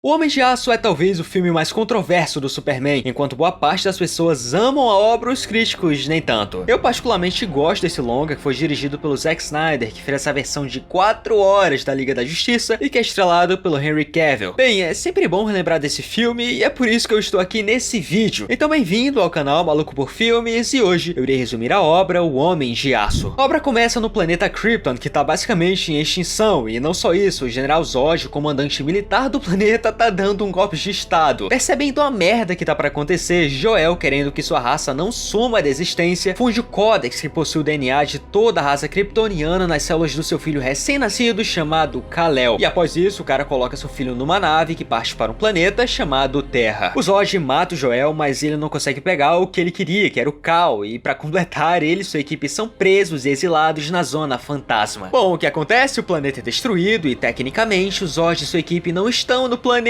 O Homem de Aço é talvez o filme mais controverso do Superman, enquanto boa parte das pessoas amam a obra, os críticos nem tanto. Eu particularmente gosto desse longa, que foi dirigido pelo Zack Snyder, que fez essa versão de 4 horas da Liga da Justiça e que é estrelado pelo Henry Cavill. Bem, é sempre bom relembrar desse filme e é por isso que eu estou aqui nesse vídeo. Então bem-vindo ao canal Maluco por Filmes e hoje eu irei resumir a obra O Homem de Aço. A obra começa no planeta Krypton, que está basicamente em extinção, e não só isso, o General Zod, o comandante militar do planeta, tá dando um golpe de estado. Percebendo a merda que tá pra acontecer, Jor-El, querendo que sua raça não suma da existência, funde o Codex, que possui o DNA de toda a raça kryptoniana nas células do seu filho recém-nascido chamado Kal-El. E após isso, o cara coloca seu filho numa nave que parte para um planeta chamado Terra. O Zod mata o Jor-El, mas ele não consegue pegar o que ele queria, que era o Kal, e pra completar, ele e sua equipe são presos e exilados na Zona Fantasma. Bom, o que acontece? O planeta é destruído e, tecnicamente, o Zod e sua equipe não estão no planeta.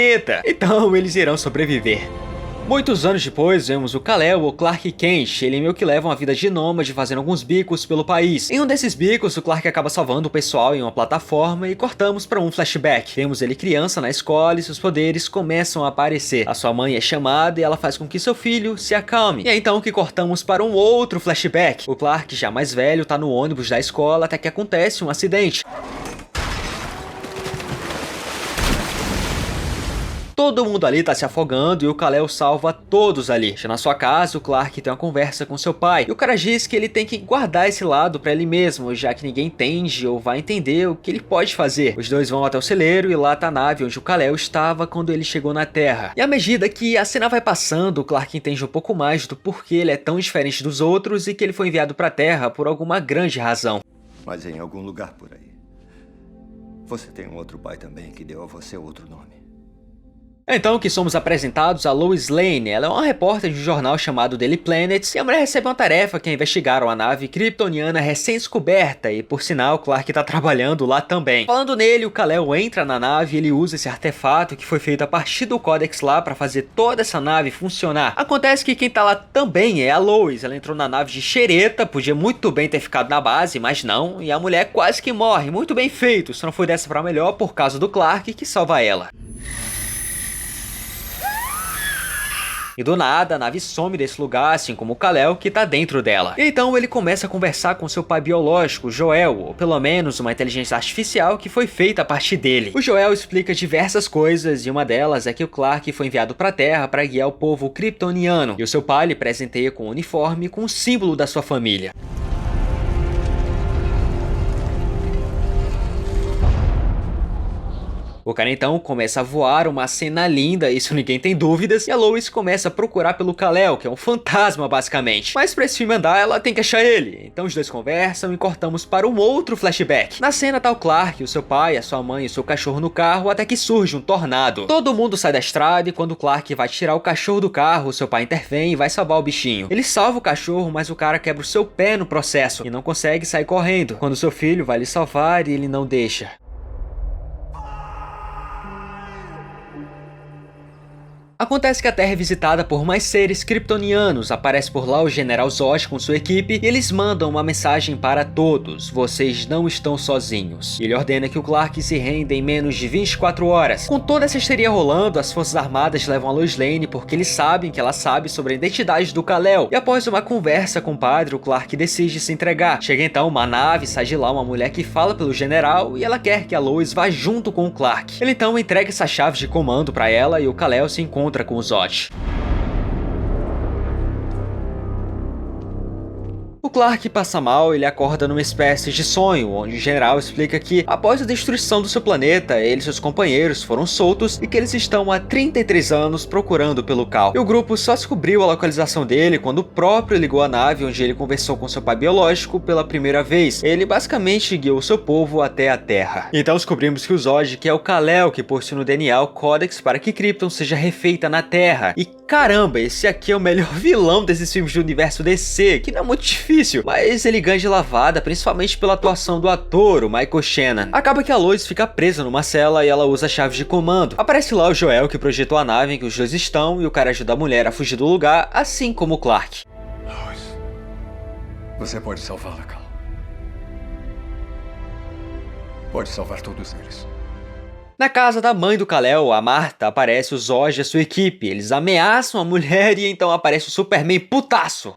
Então eles irão sobreviver. Muitos anos depois, vemos o Kal-El, ou Clark Kent. Ele meio que leva uma vida de nômade, fazendo alguns bicos pelo país. Em um desses bicos, o Clark acaba salvando o pessoal em uma plataforma e cortamos para um flashback. Vemos ele criança na escola e seus poderes começam a aparecer. A sua mãe é chamada e ela faz com que seu filho se acalme. E é então que cortamos para um outro flashback. O Clark, já mais velho, tá no ônibus da escola até que acontece um acidente. Todo mundo ali tá se afogando e o Kal-El salva todos ali. Já na sua casa, o Clark tem uma conversa com seu pai. E o cara diz que ele tem que guardar esse lado pra ele mesmo, já que ninguém entende ou vai entender o que ele pode fazer. Os dois vão até o celeiro e lá tá a nave onde o Kal-El estava quando ele chegou na Terra. E à medida que a cena vai passando, o Clark entende um pouco mais do porquê ele é tão diferente dos outros e que ele foi enviado pra Terra por alguma grande razão. Mas em algum lugar por aí, você tem um outro pai também que deu a você outro nome. Então que somos apresentados a Lois Lane. Ela é uma repórter de um jornal chamado Daily Planet e a mulher recebe uma tarefa que é investigar uma nave kryptoniana recém-descoberta e, por sinal, Clark tá trabalhando lá também. Falando nele, o Kal-El entra na nave e ele usa esse artefato que foi feito a partir do Codex lá pra fazer toda essa nave funcionar. Acontece que quem tá lá também é a Lois. Ela entrou na nave de xereta, podia muito bem ter ficado na base, mas não, e a mulher quase que morre. Muito bem feito, só não foi dessa pra melhor por causa do Clark que salva ela. E do nada, a nave some desse lugar, assim como o Kal-El, que tá dentro dela. E então ele começa a conversar com seu pai biológico, Jor-El, ou pelo menos uma inteligência artificial que foi feita a partir dele. O Jor-El explica diversas coisas, e uma delas é que o Clark foi enviado pra Terra para guiar o povo kryptoniano, e o seu pai lhe presenteia com um uniforme com o símbolo da sua família. O cara então começa a voar, uma cena linda, isso ninguém tem dúvidas, e a Lois começa a procurar pelo Kal-El, que é um fantasma basicamente. Mas pra esse filme andar, ela tem que achar ele. Então os dois conversam e cortamos para um outro flashback. Na cena tá o Clark, o seu pai, a sua mãe e o seu cachorro no carro, até que surge um tornado. Todo mundo sai da estrada e quando o Clark vai tirar o cachorro do carro, o seu pai intervém e vai salvar o bichinho. Ele salva o cachorro, mas o cara quebra o seu pé no processo e não consegue sair correndo. Quando seu filho vai lhe salvar e ele não deixa. Acontece que a Terra é visitada por mais seres kryptonianos, aparece por lá o General Zod com sua equipe e eles mandam uma mensagem para todos: vocês não estão sozinhos. Ele ordena que o Clark se renda em menos de 24 horas. Com toda essa histeria rolando, as forças armadas levam a Lois Lane porque eles sabem que ela sabe sobre a identidade do Kal-El. E após uma conversa com o padre, o Clark decide se entregar. Chega então uma nave, sai de lá uma mulher que fala pelo general e ela quer que a Lois vá junto com o Clark. Ele então entrega essa chave de comando para ela e o Kal-El se encontra com o Zod. O Clark passa mal, ele acorda numa espécie de sonho, onde o general explica que, após a destruição do seu planeta, ele e seus companheiros foram soltos e que eles estão há 33 anos procurando pelo Kal. E o grupo só descobriu a localização dele quando o próprio ligou a nave onde ele conversou com seu pai biológico pela primeira vez. Ele basicamente guiou seu povo até a Terra. Então descobrimos que o Zod, que é o Kal-El, que possui no DNA o Codex para que Krypton seja refeita na Terra. E caramba, esse aqui é o melhor vilão desses filmes do universo DC, que não é muito difícil, mas ele ganha de lavada, principalmente pela atuação do ator, o Michael Shannon. Acaba que a Lois fica presa numa cela e ela usa a chave de comando. Aparece lá o Jor-El, que projetou a nave em que os dois estão, e o cara ajuda a mulher a fugir do lugar, assim como o Clark. Lois, você pode salvá-la, Kal. Pode salvar todos eles. Na casa da mãe do Kal-El, a Martha, aparece o Zod e a sua equipe. Eles ameaçam a mulher e então aparece o Superman putaço.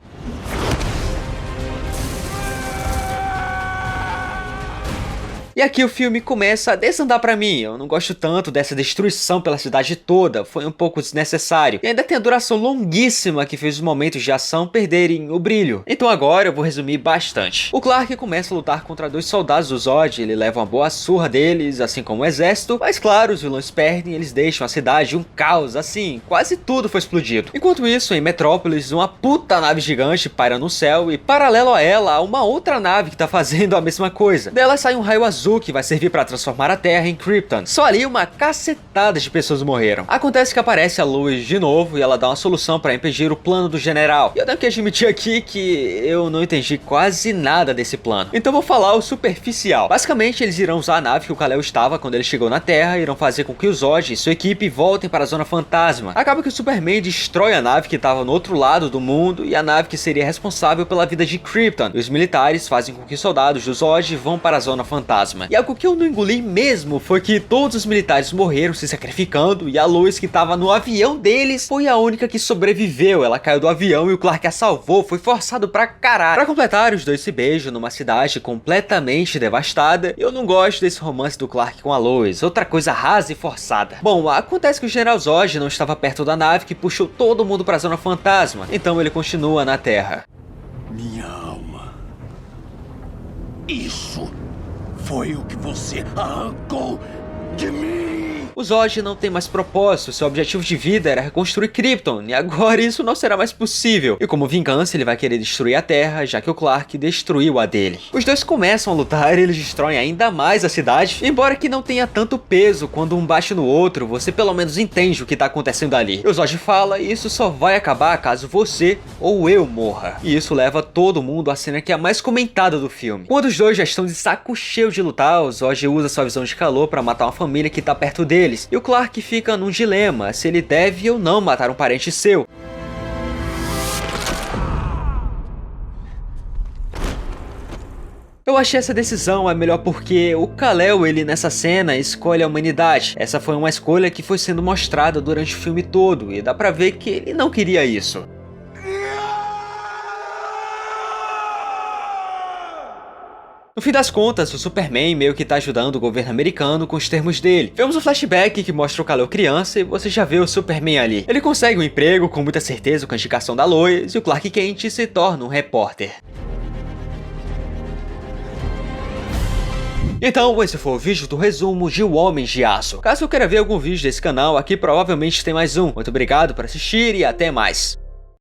E aqui o filme começa a desandar pra mim. Eu não gosto tanto dessa destruição pela cidade toda, foi um pouco desnecessário. E ainda tem a duração longuíssima que fez os momentos de ação perderem o brilho. Então agora eu vou resumir bastante. O Clark começa a lutar contra 2 soldados do Zod, ele leva uma boa surra deles, assim como o exército. Mas claro, os vilões perdem e eles deixam a cidade um caos, assim, quase tudo foi explodido. Enquanto isso, em Metrópolis, uma puta nave gigante paira no céu e paralelo a ela, há uma outra nave que tá fazendo a mesma coisa. Dela sai um raio azul que vai servir para transformar a Terra em Krypton. Só ali uma cacetada de pessoas morreram. Acontece que aparece a Lois de novo e ela dá uma solução para impedir o plano do general. E eu tenho que admitir aqui que eu não entendi quase nada desse plano. Então vou falar o superficial. Basicamente eles irão usar a nave que o Kal-El estava quando ele chegou na Terra, irão fazer com que o Zod e sua equipe voltem para a Zona Fantasma. Acaba que o Superman destrói a nave que estava no outro lado do mundo e a nave que seria responsável pela vida de Krypton. E os militares fazem com que os soldados do Zod vão para a Zona Fantasma. E algo que eu não engoli mesmo foi que todos os militares morreram se sacrificando e a Lois, que estava no avião deles, foi a única que sobreviveu. Ela caiu do avião e o Clark a salvou, foi forçado pra caralho. Pra completar, os dois se beijam numa cidade completamente devastada. Eu não gosto desse romance do Clark com a Lois, outra coisa rasa e forçada. Bom, acontece que o General Zod não estava perto da nave que puxou todo mundo pra Zona Fantasma, então ele continua na Terra. Minha alma. Isso foi o que você arrancou de mim! O Zod não tem mais propósito, seu objetivo de vida era reconstruir Krypton, e agora isso não será mais possível. E como vingança ele vai querer destruir a Terra, já que o Clark destruiu a dele. Os dois começam a lutar e eles destroem ainda mais a cidade, embora que não tenha tanto peso, quando um bate no outro, você pelo menos entende o que tá acontecendo ali. E o Zod fala, e isso só vai acabar caso você ou eu morra. E isso leva todo mundo à cena que é a mais comentada do filme. Quando os dois já estão de saco cheio de lutar, o Zod usa sua visão de calor para matar uma família que tá perto dele. E o Clark fica num dilema, se ele deve ou não matar um parente seu. Eu achei essa decisão a melhor porque o Kal-El, ele nessa cena escolhe a humanidade. Essa foi uma escolha que foi sendo mostrada durante o filme todo e dá pra ver que ele não queria isso. No fim das contas, o Superman meio que tá ajudando o governo americano com os termos dele. Vemos um flashback que mostra o Kal-El criança e você já vê o Superman ali. Ele consegue um emprego com muita certeza com a indicação da Lois e o Clark Kent se torna um repórter. Então, esse foi o vídeo do resumo de O Homem de Aço. Caso eu queira ver algum vídeo desse canal, aqui provavelmente tem mais um. Muito obrigado por assistir e até mais.